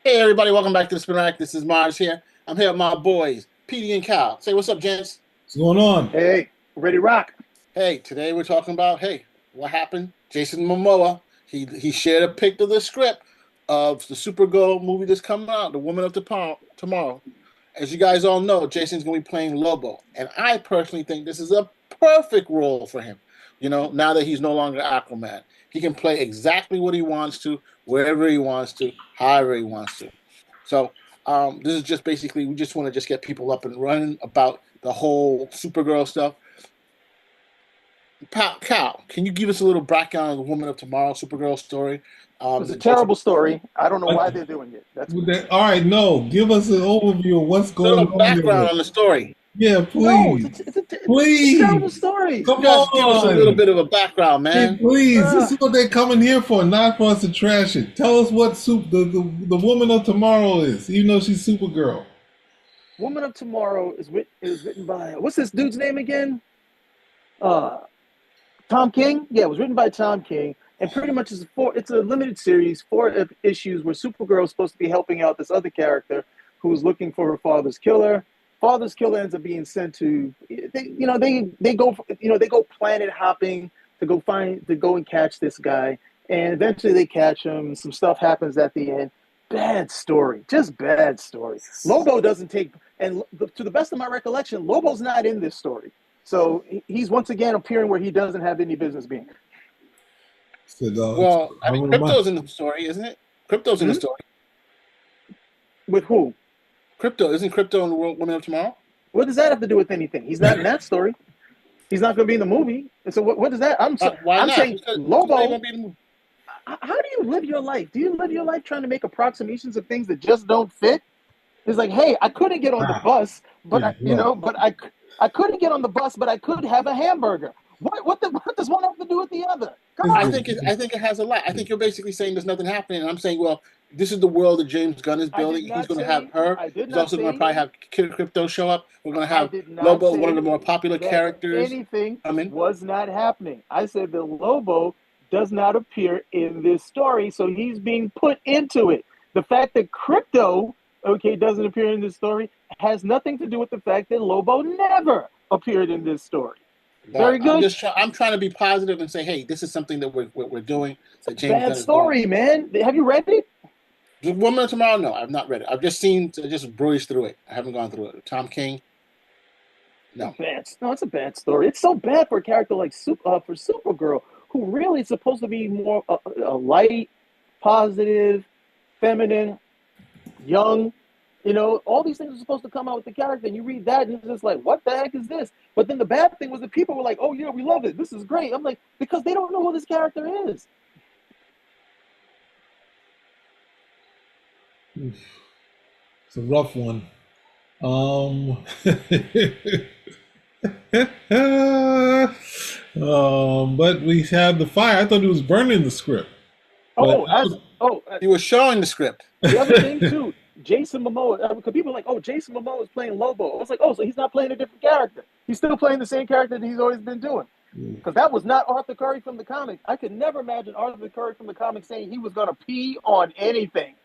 Hey everybody, welcome back to the Spin Rack. This is Mars here. I'm here with my boys, Petey and Cal. Say what's up, gents. What's going on? Hey, ready to rock. Hey, today we're talking about what happened? Jason Momoa. He shared a pic of the script of the Supergirl movie that's coming out, The Woman of Tomorrow. As you guys all know, Jason's gonna be playing Lobo. And I personally think this is a perfect role for him. Now that he's no longer Aquaman. He can play exactly what he wants to, wherever he wants to, however he wants to. So this is just basically we just want to just get people up and running about the whole Supergirl stuff. Cal, can you give us a little background on the Woman of Tomorrow Supergirl story? It was a Jason, terrible story. I don't know why What- they're doing it. All right, no. Give us an overview of what's a going little on background there. on the story. Yeah, No, please. it's a terrible Please. story. Come Just give us a little on. bit of a background, Hey, man. please. This Uh, is what they're coming here for, not for us to trash it. Tell us what the woman of tomorrow is, even though she's Supergirl. Woman of Tomorrow is written by what's this dude's name again? Uh, Tom King. Yeah, it was written by Tom King, and pretty much it's a limited series, issues where Supergirl is supposed to be helping out this other character who's looking for her father's killer. Father's killer ends up being sent to they go planet hopping to go and catch this guy, and eventually they catch him. Some stuff happens at the end. Bad story, just bad story. Lobo doesn't take, and to the best of my recollection, Lobo's not in this story. So he's once again appearing where he doesn't have any business being. Said, Well, I I mean, don't mind. crypto's in the story, isn't it? Crypto's in the Hmm? story. With who? Crypto isn't crypto in the Woman of Tomorrow? What does that have to do with anything? He's not in that story. He's not going to be in the movie. And so what does that? Why I'm not? saying Because they Lobo. won't be in the movie. How do you live your life? Do you live your life trying to make approximations of things that just don't fit? It's like, hey, I couldn't get on the Ah, bus, but yeah, look. I couldn't get on the bus, but I could have a hamburger. What does one have to do with the other? Come This I on. think it. is, I think it has a lot. I think you're basically saying there's nothing happening, and I'm saying, well, this is the world that James Gunn is I did building. He's not going to have say. her. I did He's not also going to say. probably have Kid Crypto show up. We're going to I have did not Lobo, one of the say more popular that characters, anything come in. was not happening. I said that Lobo does not appear in this story, so he's being put into it. The fact that Crypto, okay, doesn't appear in this story has nothing to do with the fact that Lobo never appeared in this story. But Very good. I'm trying to be positive and say, hey, this is something that we're doing. It's a That James bad Gunn is doing. story, man. Have you read it? The Woman of Tomorrow, no, I've not read it. I've just seen, I just breezed through it. I haven't gone through it. Tom King, no. It's a bad story. It's so bad for a character like for Supergirl, who really is supposed to be more a light, positive, feminine, young. All these things are supposed to come out with the character, and you read that, and it's just like, what the heck is this? But then the bad thing was that people were like, oh yeah, we love it. This is great. I'm like, because they don't know who this character is. it's a rough one. But we had the fire. I thought he was burning the script, but Oh, as oh, He was showing the script. the other thing too, Jason Momoa. Because people are like, oh, Jason Momoa is playing Lobo. I was like, oh, so he's not playing a different character. He's still playing the same character that he's always been doing. Because that was not Arthur Curry from the comics. I could never imagine Arthur Curry from the comics saying he was going to pee on anything.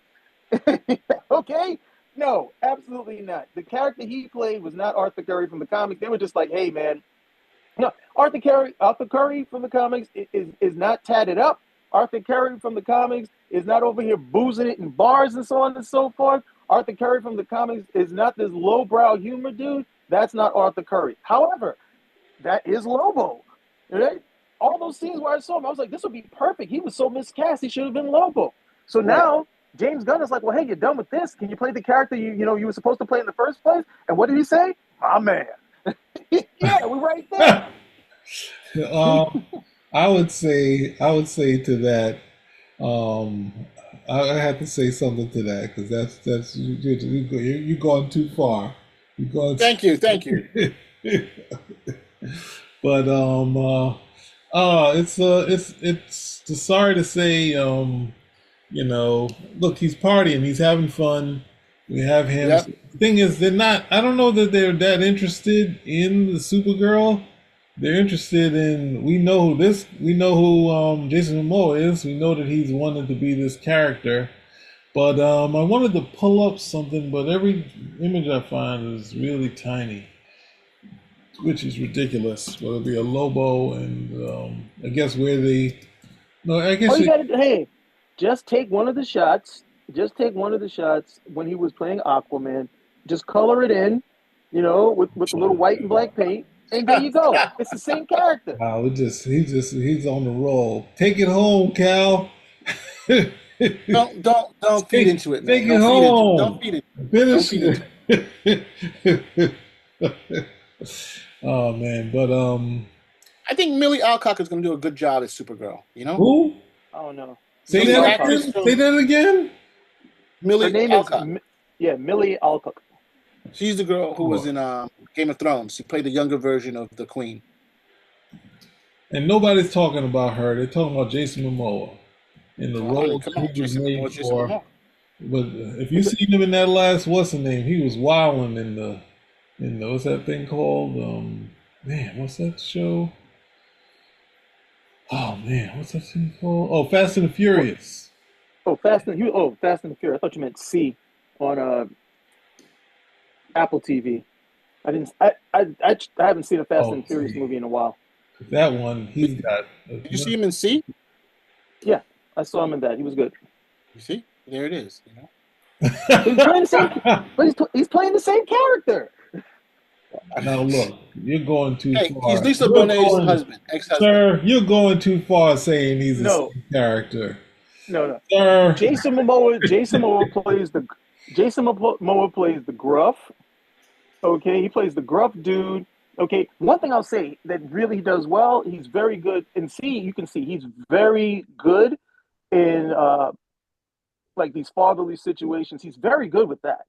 Okay? No, absolutely not. The character he played was not Arthur Curry from the comics. They were just like, hey, man, Arthur Curry from the comics is not tatted up. Arthur Curry from the comics is not over here boozing it in bars and so on and so forth. Arthur Curry from the comics is not this lowbrow humor dude. That's not Arthur Curry. However, that is Lobo. Right? All those scenes where I saw him, I was like, this would be perfect. He was so miscast. He should have been Lobo. So Right. now James Gunn is like, well, hey, you're done with this. Can you play the character you were supposed to play in the first place? And what did he say? My man. Yeah, we're right there. um, I would say to that. Um, I have to say something to that because you're going too far. You're going. Thank you. Thank you. But it's sorry to say, look, he's partying, he's having fun. We have him. Yep. The thing is, they're not. I don't know that they're that interested in the Supergirl. They're interested in. We know who this. We know who Jason Momoa is. We know that he's wanted to be this character. But I wanted to pull up something, but every image I find is really tiny, which is ridiculous. Whether it be a Lobo and I guess where they no, I All guess you it, got to hey, just take one of the shots. Just take one of the shots when he was playing Aquaman. Just color it in, with a little white and black paint, and there you go. It's the same character. wow, he's on the roll. Take it home, Cal. Don't feed take, into it, man. take it Don't feed into it. Don't home. feed it. Don't Finish feed into it. Oh man, but I think Millie Alcock is going to do a good job as Supergirl. who? Oh no, Say The Millie that Alcock. actress again. Say from that again. Her Millie name is Alcock. Millie Alcock. She's the girl who was Oh. in Game of Thrones. She played the younger version of the Queen. And nobody's talking about her. They're talking about Jason Momoa in the Well, I mean, role come that on, he was Jason Momoa, made Jason for. Momoa. But if you seen him in that last, what's the name? He was wilding in the what's that thing called? Man, what's that show? Oh man, what's that thing called? Oh, Fast and the What? Furious. Fast and the Furious. I thought you meant C on Apple TV. I didn't. I haven't seen a Fast Oh, and Furious see, movie in a while. that one. He's got. Did you see him in C? Yeah, I saw him in that. He was good. You see, there it is. But he's playing the same. But he's playing the same character. Now look, you're going too Hey, he's far. Lisa You're Bonet's going, husband, ex-husband. sir. You're going too far saying he's the No, same character, no. sir. Jason Momoa plays the gruff. Okay, he plays the gruff dude. Okay, one thing I'll say that really does well. He's very good. And see, you can see he's very good in like these fatherly situations. He's very good with that.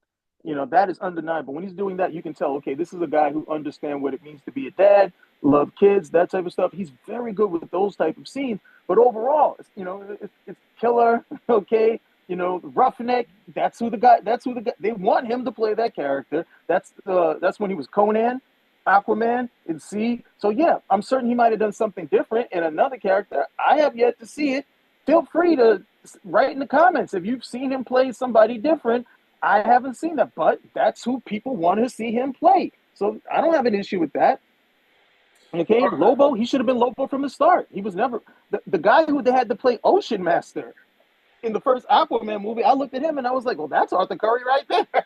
That is undeniable. When he's doing that, you can tell, okay, this is a guy who understands what it means to be a dad, love kids, that type of stuff. He's very good with those type of scenes. But overall, it's killer, okay? Roughneck. That's who the guy. They want him to play that character. That's when he was Conan, Aquaman, and C. So yeah, I'm certain he might have done something different in another character. I have yet to see it. Feel free to write in the comments if you've seen him play somebody different. I haven't seen that, but that's who people want to see him play. So I don't have an issue with that. Okay, Lobo, he should have been Lobo from the start. He was never the guy who they had to play Ocean Master in the first Aquaman movie. I looked at him and I was like, well, that's Arthur Curry right there.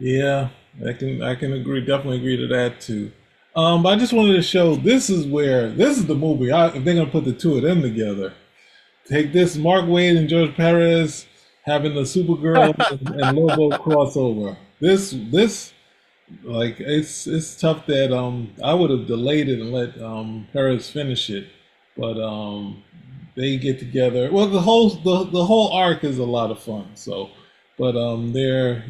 Yeah, I can definitely agree to that too. But I just wanted to show this is the movie. If they're gonna put the two of them together, take this Mark Waid and George Perez having the Supergirl and Lobo crossover. This like it's tough that I would have delayed it and let Perez finish it, but they get together. Well, the whole arc is a lot of fun. So, but they're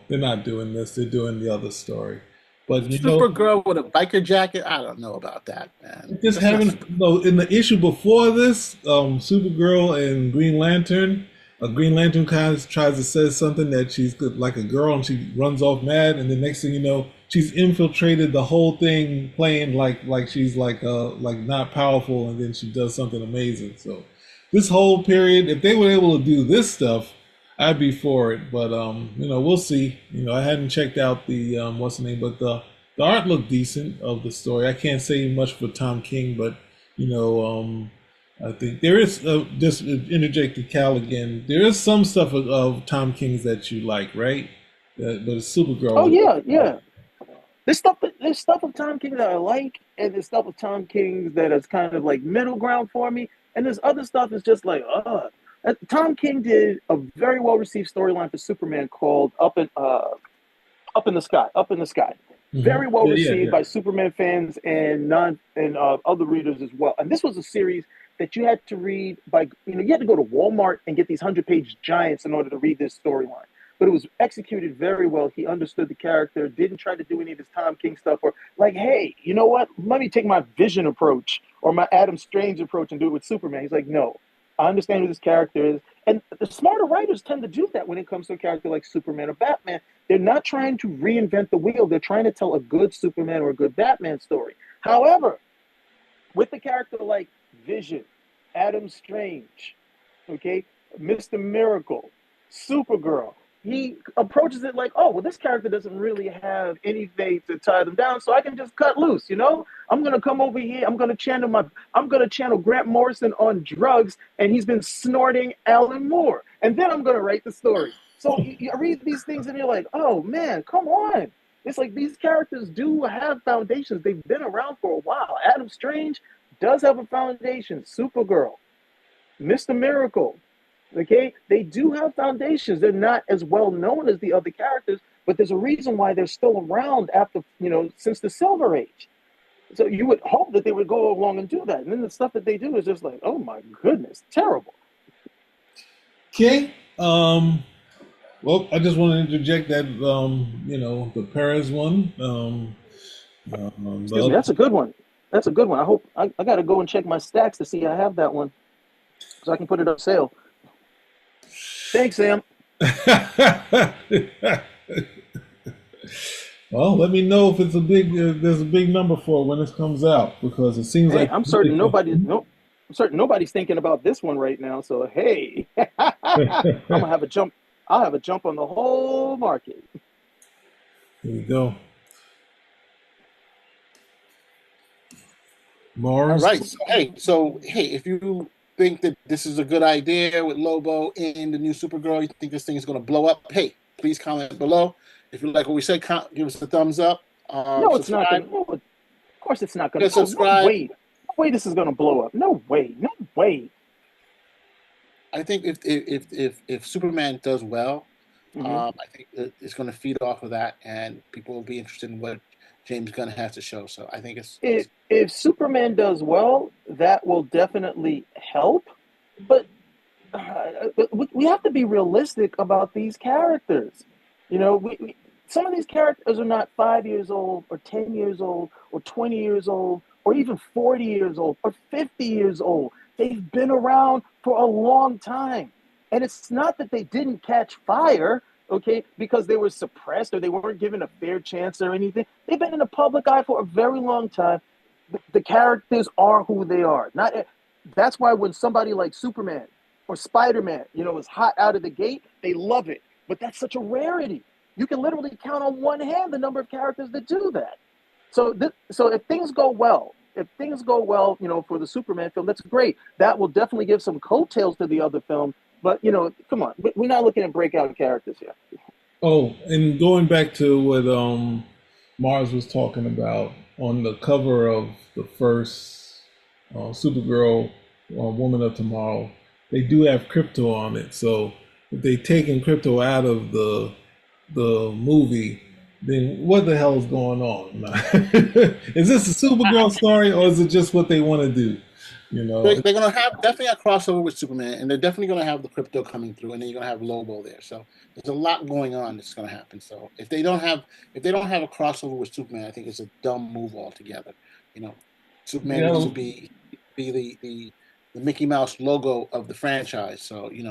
not doing this. They're doing the other story. But Supergirl with a biker jacket. I don't know about that, man. just That's not having super. in the issue before this, Supergirl and Green Lantern. Green Lantern kind of tries to say something that she's like a girl and she runs off mad, and the next thing you know, she's infiltrated the whole thing, playing like she's like not powerful, and then she does something amazing. So this whole period, if they were able to do this stuff, I'd be for it. But we'll see. I hadn't checked out the what's the name, but the art looked decent of the story. I can't say much for Tom King, but you know, I think there is just interject to Cal again. There is some stuff of Tom King's that you like, right? But it's Oh Supergirl. yeah, yeah. There's stuff of Tom King that I like, and there's stuff of Tom King that is kind of like middle ground for me, and there's other stuff that's just like, Tom King did a very well received storyline for Superman called Up in the Sky, Up in the Sky. Hmm. Very well Yeah, yeah, received yeah. by Superman fans and other readers as well. And this was a series that you had to read by, you had to go to Walmart and get these 100-page giants in order to read this storyline. But it was executed very well. He understood the character, didn't try to do any of this Tom King stuff, or like, hey, you know what? Let me take my Vision approach or my Adam Strange approach and do it with Superman. He's like, no, I understand who this character is. And the smarter writers tend to do that when it comes to a character like Superman or Batman. They're not trying to reinvent the wheel. They're trying to tell a good Superman or a good Batman story. However, with a character like Vision, Adam Strange, okay, Mr. Miracle, Supergirl. He approaches it like, oh, well, this character doesn't really have anything to tie them down, so I can just cut loose. I'm gonna come over here. I'm gonna channel Grant Morrison on drugs, and he's been snorting Alan Moore, and then I'm gonna write the story. So you read these things, and you're like, oh man, come on. It's like these characters do have foundations. They've been around for a while. Adam Strange does have a foundation. Supergirl, Mr. Miracle. Okay, they do have foundations. They're not as well known as the other characters, but there's a reason why they're still around after, since the Silver Age. So you would hope that they would go along and do that. And then the stuff that they do is just like, oh my goodness, terrible. Okay. Well, I just want to interject that, the Perez one. Excuse me, that's a good one. That's a good one. I hope I got to go and check my stacks to see I have that one so I can put it up sale. Thanks, Sam. Well, let me know if it's there's a big number for it when this comes out, because it seems like I'm certain nobody's thinking about this one right now. So hey, I'm gonna have a jump. I'll have a jump on the whole market. There you go. Mars. All right. So if you think that this is a good idea with Lobo and the new Supergirl, you think this thing is going to blow up, hey, please comment below. If you like what we said, give us a thumbs up. No, it's not. Of course, it's not going to. Subscribe. No way, this is going to blow up. No way. I think if Superman does well, I think it's going to feed off of that, and people will be interested in what James Gunn has to show. So I think if Superman does well, that will definitely help. But we have to be realistic about these characters. Some of these characters are not 5 years old or 10 years old or 20 years old or even 40 years old or 50 years old. They've been around for a long time. And it's not that they didn't catch fire, okay, because they were suppressed or they weren't given a fair chance or anything. They've been in the public eye for a very long time. The characters are who they are. That's why when somebody like Superman or Spider-Man, is hot out of the gate, they love it. But that's such a rarity. You can literally count on one hand the number of characters that do that. So if things go well, for the Superman film, that's great. That will definitely give some coattails to the other film. But, come on. We're not looking at breakout characters here. Oh, and going back to what Mars was talking about, on the cover of the first Supergirl Woman of Tomorrow, they do have crypto on it. So if they taken crypto out of the movie, then what the hell is going on? Is this a Supergirl story, or is it just what they want to do? They're going to have definitely a crossover with Superman, and they're definitely going to have the crypto coming through, and then you're going to have Lobo there. So there's a lot going on that's going to happen. So if they don't have a crossover with Superman, I think it's a dumb move altogether. Superman needs to be the Mickey Mouse logo of the franchise. So he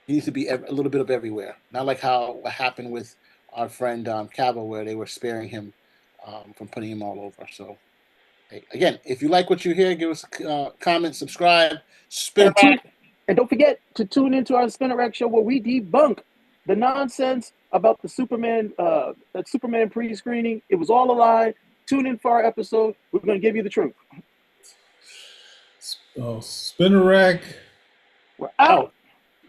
needs to be a little bit of everywhere. Not like what happened with our friend Cavill, where they were sparing him from putting him all over. So. Hey, again, if you like what you hear, give us a comment, subscribe, spin back. And don't forget to tune into our Spinner Rack show where we debunk the nonsense about the Superman pre-screening. It was all a lie. Tune in for our episode. We're going to give you the truth. Spinner Rack. We're out.